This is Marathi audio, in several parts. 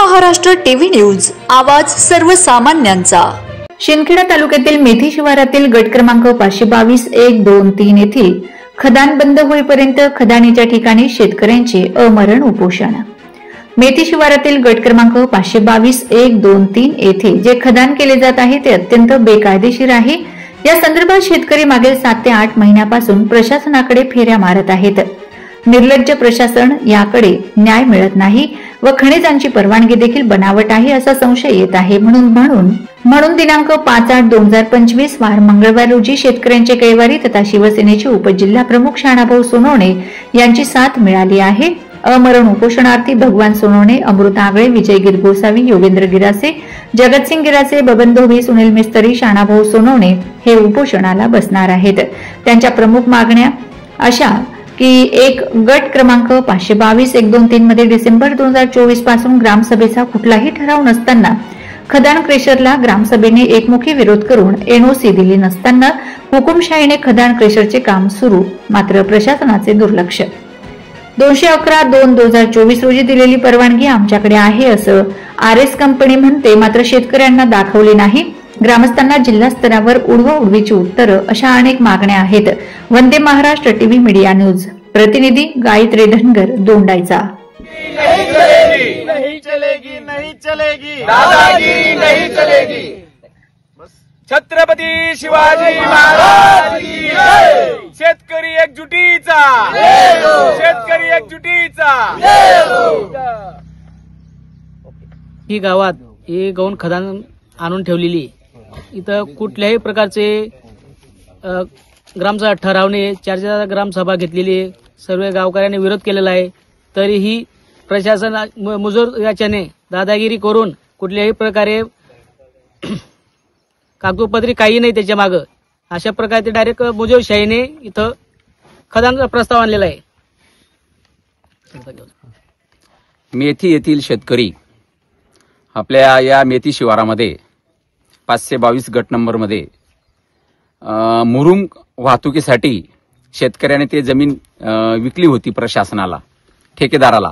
महाराष्ट्र टीव्ही न्यूज, आवाज सर्वसामान्यांचा। शिंदखेडा तालुक्यातील मेथी शिवारातील गट क्रमांक 522, 1, 2, 3 येथील खदान बंद होईपर्यंत खदानीच्या ठिकाणी शेतकऱ्यांचे अमरण उपोषण। मेथी शिवारातील गट क्रमांक 522, 1, 2, 3 येथे जे खदान केले जात आहे ते अत्यंत बेकायदेशीर आहे। या संदर्भात शेतकरी मागील 7 ते 8 महिन्यापासून प्रशासनाकडे फेऱ्या मारत आहेत। निर्लज्ज प्रशासन याकडे न्याय मिळत नाही व खनिजांची परवानगी देखील बनावट आहे असा संशय येत आहे। म्हणून दिनांक 5/8/2025 वार मंगळवार रोजी शेतकऱ्यांचे कैवारी तथा शिवसेनेचे उपजिल्हा प्रमुख शानाभाऊ सोनवणे यांची साथ मिळाली आहे। अमरण उपोषणार्थी भगवान सोनवणे, अमृत आगळे, विजय गिरगोसावी, योगेंद्र गिरासे, जगतसिंग गिरासे, बबन धोबी, सुनील मिस्त्री, शानाभाऊ सोनवणे हे उपोषणाला बसणार आहेत। त्यांच्या प्रमुख मागण्या अशा की एक गट क्रमांक 522, 1, 2, 3 मध्ये डिसेंबर 2024 पासून ग्रामसभेचा कुठलाही ठराव नसताना खदान क्रेशरला ग्रामसभेने एकमुखी विरोध करून एनओसी दिली नसताना हुकुमशाहीने खदान क्रेशरचे काम सुरू, मात्र प्रशासनाचे दुर्लक्ष। 211/2/2024 रोजी दिलेली परवानगी आमच्याकडे आहे असं आरएस कंपनी म्हणते, मात्र शेतकऱ्यांना दाखवले नाही। ग्रामस्थांना जिल्हा स्तरावर उडवाउडवीची उत्तरं अशा अनेक मागण्या आहेत। Vande Maharashtra TV media news, प्रतिनिधी गायत्री धनगर, दोंडाईचा। नहीं चलेगी दादागिरी नहीं चलेगी। छत्रपती शिवाजी महाराज की जय। शेतकरी एकजुटीचा, शेतकरी एकजुटीचा। ही गावात हे गौण खदान आणून ठेवलेली, इथं कुठल्याही प्रकारचे ग्रामसभा ठरावणे, चर्चा ग्रामसभा घेतलेली, सर्व गावकऱ्यांनी विरोध केलेला आहे, तरीही प्रशासन मुजोर याच्याने दादागिरी करून कुठल्याही प्रकारे कागदोपत्री काही नाही त्याच्या मागं, अशा प्रकारे डायरेक्ट मुजोरशाहीने इथं खदानचा प्रस्ताव आणलेला आहे। मेथी येथील शेतकरी आपल्या या मेथी शिवारामध्ये 522 गट नंबरमध्ये मुरुम वाहतुकीसाठी शेतकऱ्याने ते जमीन विकली होती प्रशासनाला, ठेकेदाराला।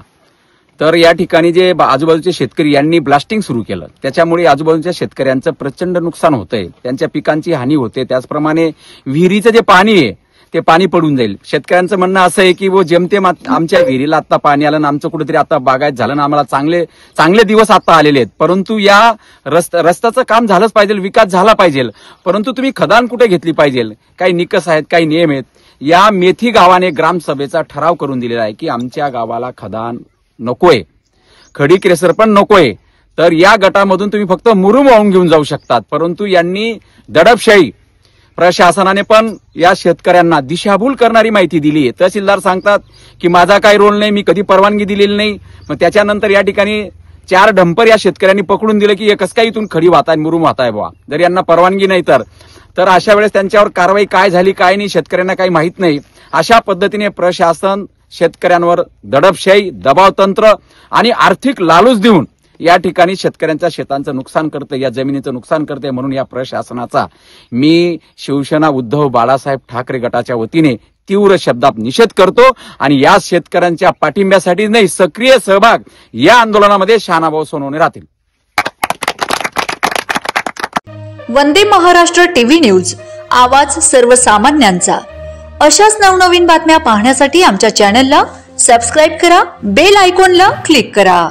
तर या ठिकाणी जे आजूबाजूचे शेतकरी यांनी ब्लास्टिंग सुरू केलं, त्याच्यामुळे आजूबाजूच्या शेतकऱ्यांचं प्रचंड नुकसान होतंय, त्यांच्या पिकांची हानी होते। त्याचप्रमाणे विहिरीचं जे पाणी आहे ते पाणी पडून जाईल। शेतकऱ्यांचं म्हणणं असं आहे की वो जेमतेम आमच्या विहिरीला आता पाणी आलं ना, आमचं कुठेतरी आता बागायत झालं ना, आम्हाला चांगले दिवस आता आलेले आहेत, परंतु या रस्त्याचं काम झालंच पाहिजे, विकास झाला पाहिजे, परंतु तुम्ही खदान कुठे घेतली पाहिजे, काही निकष आहेत, काही नियम आहेत। या मेथी गावाने ग्रामसभेचा ठराव करून दिलेला आहे की आमच्या गावाला खदान नकोय, खडी क्रेशर पण नकोय, तर या गटामधून तुम्ही फक्त मुरुम वाहून घेऊन जाऊ शकतात। परंतु यांनी दडपशाही, प्रशासनाने पण या शेतकऱ्यांना दिशाभूल करणारी माहिती दिली आहे। तहसीलदार सांगतात की माझा काही रोल नाही, मी कधी परवानगी दिलेली नाही। मग त्याच्यानंतर या ठिकाणी 4 डंपर या शेतकऱ्यांनी पकडून दिले की एकच काही इथून खडी वाहताय, मुरुम वाहताय बुवा, जर यांना परवानगी नाही तर अशा वेळेस त्यांच्यावर कारवाई काय झाली काय नाही शेतकऱ्यांना काही माहित नाही। अशा पद्धतीने प्रशासन शेतकऱ्यांवर दडपशाही, दबावतंत्र आणि आर्थिक लालूच देऊन या ठिकाणी शेतकऱ्यांच्या शेतांचं नुकसान करते, या जमिनीचं नुकसान करते। म्हणून या प्रशासनाचा मी शिवसेना उद्धव बाळासाहेब ठाकरे गटाच्या वतीने तीव्र शब्दात निषेध करतो आणि या शेतकऱ्यांच्या पाठिंब्यासाठी नाही, सक्रिय सहभाग या आंदोलनामध्ये शानाभाऊ सोनवणे राहतील। वंदे महाराष्ट्र टीव्ही न्यूज, आवाज सर्वसामान्यांचा। अशाच नवनवीन बातम्या पाहण्यासाठी आमच्या चॅनलला सबस्क्राइब करा, बेल आयकॉनला क्लिक करा।